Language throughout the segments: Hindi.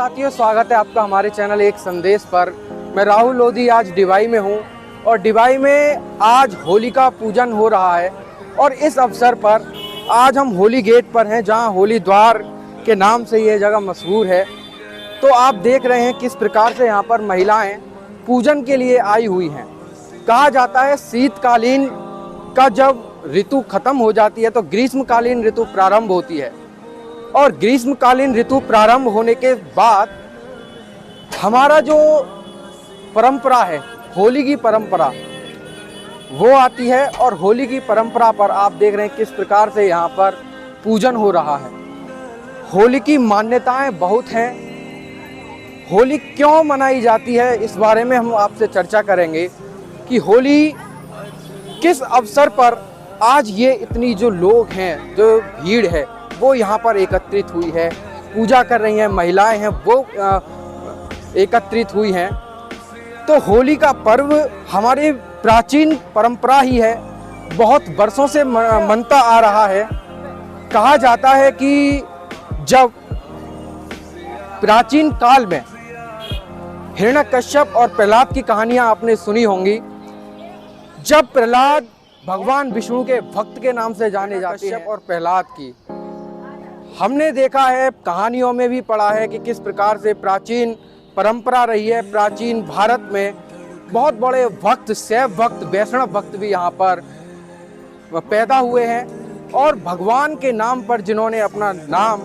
साथियों, स्वागत है आपका हमारे चैनल एक संदेश पर। मैं राहुल लोधी आज डिवाई में हूँ और डिवाई में आज होलिका पूजन हो रहा है और इस अवसर पर आज हम होली गेट पर हैं, जहाँ होली द्वार के नाम से ये जगह मशहूर है। तो आप देख रहे हैं किस प्रकार से यहाँ पर महिलाएं पूजन के लिए आई हुई हैं। कहा जाता है शीतकालीन का जब ऋतु खत्म हो जाती है तो ग्रीष्मकालीन ऋतु प्रारंभ होती है और ग्रीष्मकालीन ऋतु प्रारंभ होने के बाद हमारा जो परंपरा है, होली की परंपरा, वो आती है। और होली की परंपरा पर आप देख रहे हैं किस प्रकार से यहाँ पर पूजन हो रहा है। होली की मान्यताएं बहुत हैं। होली क्यों मनाई जाती है, इस बारे में हम आपसे चर्चा करेंगे कि होली किस अवसर पर आज ये इतनी जो लोग हैं, जो भीड़ है, वो यहाँ पर एकत्रित हुई है, पूजा कर रही हैं, महिलाएं हैं वो एकत्रित हुई हैं। तो होली का पर्व हमारी प्राचीन परंपरा ही है, बहुत वर्षों से मनता आ रहा है। कहा जाता है कि जब प्राचीन काल में हिरण्यकश्यप और प्रहलाद की कहानियां आपने सुनी होंगी। जब प्रहलाद भगवान विष्णु के भक्त के नाम से जाने जाते हैं और प्रहलाद की हमने देखा है, कहानियों में भी पढ़ा है कि किस प्रकार से प्राचीन परंपरा रही है। प्राचीन भारत में बहुत बड़े भक्त, शैव भक्त, वैष्णव भक्त भी यहाँ पर पैदा हुए हैं और भगवान के नाम पर जिन्होंने अपना नाम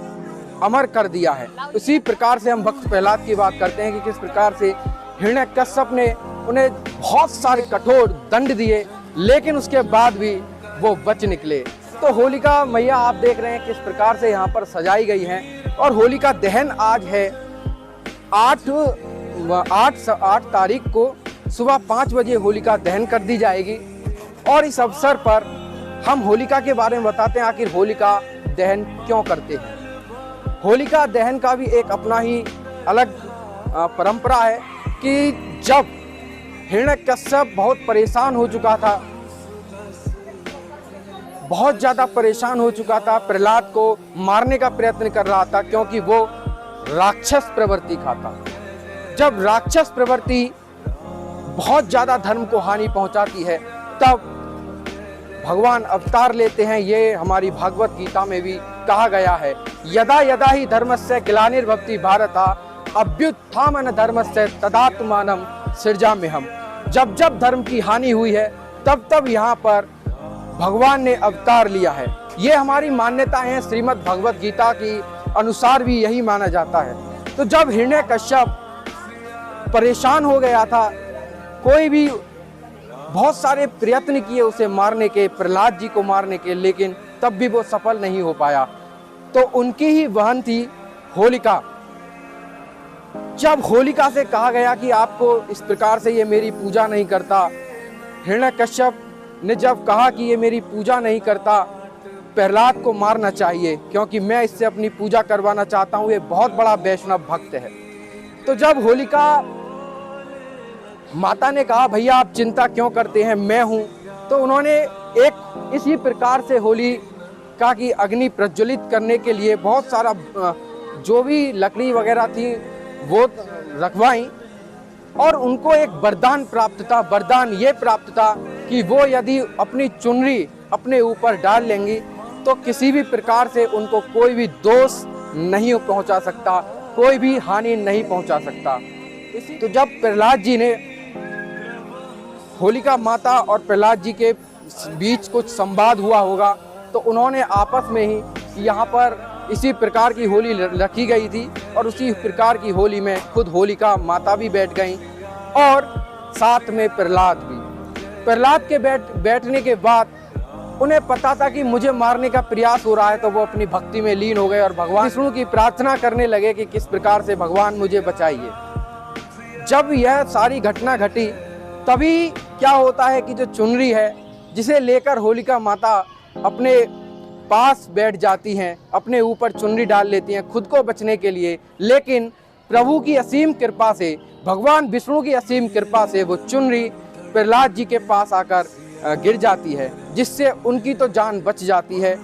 अमर कर दिया है। उसी प्रकार से हम भक्त प्रहलाद की बात करते हैं कि किस प्रकार से हिरण्यकश्यप ने उन्हें बहुत सारे कठोर दंड दिए, लेकिन उसके बाद भी वो बच निकले। तो होलिका मैया आप देख रहे हैं किस प्रकार से यहाँ पर सजाई गई हैं और होलिका दहन आज है 8 तारीख को सुबह 5 बजे होलिका दहन कर दी जाएगी। और इस अवसर पर हम होलिका के बारे में बताते हैं, आखिर होलिका दहन क्यों करते हैं। होलिका दहन का भी एक अपना ही अलग परंपरा है कि जब हिरण्यकश्यप बहुत परेशान हो चुका था, बहुत ज़्यादा परेशान हो चुका था, प्रहलाद को मारने का प्रयत्न कर रहा था क्योंकि वो राक्षस प्रवृत्ति का था। जब राक्षस प्रवृत्ति बहुत ज़्यादा धर्म को हानि पहुंचाती है, तब भगवान अवतार लेते हैं। ये हमारी भागवत गीता में भी कहा गया है, यदा यदा ही धर्मस्य ग्लानिर्भवति भारत अभ्युत्थान धर्मस्य तदात्मानं सृजाम्यहम्। जब जब धर्म की हानि हुई है, तब तब यहाँ पर भगवान ने अवतार लिया है। ये हमारी मान्यता है, श्रीमद् भगवत गीता की अनुसार भी यही माना जाता है। तो जब हिरण्यकश्यप परेशान हो गया था, कोई भी बहुत सारे प्रयत्न किए उसे मारने के, प्रहलाद जी को मारने के, लेकिन तब भी वो सफल नहीं हो पाया। तो उनकी ही बहन थी होलिका। जब होलिका से कहा गया कि आपको इस प्रकार से ये मेरी पूजा नहीं करता, हिरण्यकश्यप ने जब कहा कि ये मेरी पूजा नहीं करता, प्रहलाद को मारना चाहिए क्योंकि मैं इससे अपनी पूजा करवाना चाहता हूँ, ये बहुत बड़ा वैष्णव भक्त है। तो जब होलिका माता ने कहा भैया आप चिंता क्यों करते हैं, मैं हूँ, तो उन्होंने एक इसी प्रकार से होलिका की अग्नि प्रज्वलित करने के लिए बहुत सारा जो भी लकड़ी वगैरह थी वो रखवाई और उनको एक वरदान प्राप्त था। वरदान ये प्राप्त था कि वो यदि अपनी चुनरी अपने ऊपर डाल लेंगी तो किसी भी प्रकार से उनको कोई भी दोष नहीं पहुंचा सकता, कोई भी हानि नहीं पहुंचा सकता। तो जब प्रहलाद जी ने, होलिका माता और प्रहलाद जी के बीच कुछ संवाद हुआ होगा, तो उन्होंने आपस में ही यहाँ पर इसी प्रकार की होली रखी गई थी और उसी प्रकार की होली में खुद होलिका माता भी बैठ गईं और साथ में प्रहलाद भी। प्रहलाद के बैठने के बाद उन्हें पता था कि मुझे मारने का प्रयास हो रहा है, तो वो अपनी भक्ति में लीन हो गए और भगवान विष्णु की प्रार्थना करने लगे कि किस प्रकार से भगवान मुझे बचाइए। जब यह सारी घटना घटी, तभी क्या होता है कि जो चुनरी है जिसे लेकर होलिका माता अपने पास बैठ जाती हैं, अपने ऊपर चुनरी डाल लेती हैं खुद को बचने के लिए, लेकिन प्रभु की असीम कृपा से, भगवान विष्णु की असीम कृपा से वो चुनरी प्रहलाद जी के पास आकर गिर जाती है, जिससे उनकी तो जान बच जाती है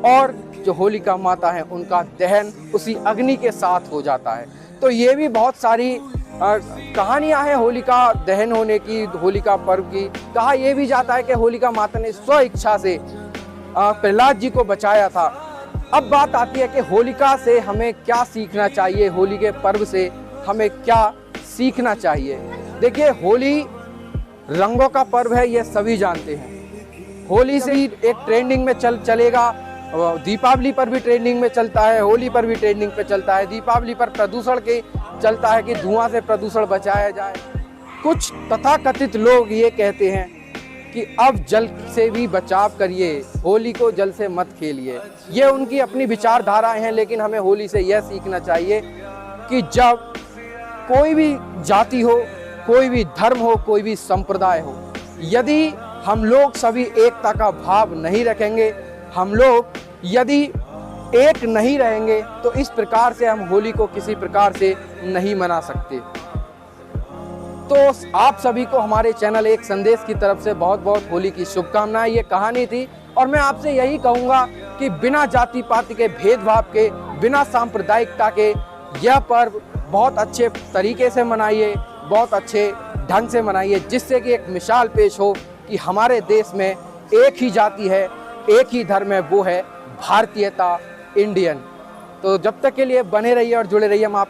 और जो होलिका माता है उनका दहन उसी अग्नि के साथ हो जाता है। तो ये भी बहुत सारी कहानियां हैं होलिका दहन होने की, होलिका पर्व की। कहा यह भी जाता है कि होलिका माता ने स्व इच्छा से प्रहलाद जी को बचाया था। अब बात आती है कि होलिका से हमें क्या सीखना चाहिए, होली के पर्व से हमें क्या सीखना चाहिए। देखिए, होली रंगों का पर्व है, ये सभी जानते हैं। होली से ही एक ट्रेंडिंग में चलेगा, दीपावली पर भी ट्रेंडिंग में चलता है, होली पर भी ट्रेंडिंग पे चलता है। दीपावली पर प्रदूषण के चलता है कि धुआं से प्रदूषण बचाया जाए। कुछ तथाकथित लोग ये कहते हैं कि अब जल से भी बचाव करिए, होली को जल से मत खेलिए। ये उनकी अपनी विचारधाराएं हैं, लेकिन हमें होली से यह सीखना चाहिए कि जब कोई भी जाति हो, कोई भी धर्म हो, कोई भी संप्रदाय हो, यदि हम लोग सभी एकता का भाव नहीं रखेंगे, हम लोग यदि एक नहीं रहेंगे, तो इस प्रकार से हम होली को किसी प्रकार से नहीं मना सकते। तो आप सभी को हमारे चैनल एक संदेश की तरफ से बहुत बहुत होली की शुभकामनाएं। ये कहानी थी और मैं आपसे यही कहूँगा कि बिना जाति पाति के भेदभाव के, बिना सांप्रदायिकता के यह पर्व बहुत अच्छे तरीके से मनाइए, बहुत अच्छे ढंग से मनाइए, जिससे कि एक मिसाल पेश हो कि हमारे देश में एक ही जाति है, एक ही धर्म है, वो है भारतीयता, इंडियन। तो जब तक के लिए बने रहिए और जुड़े रहिए। हम आप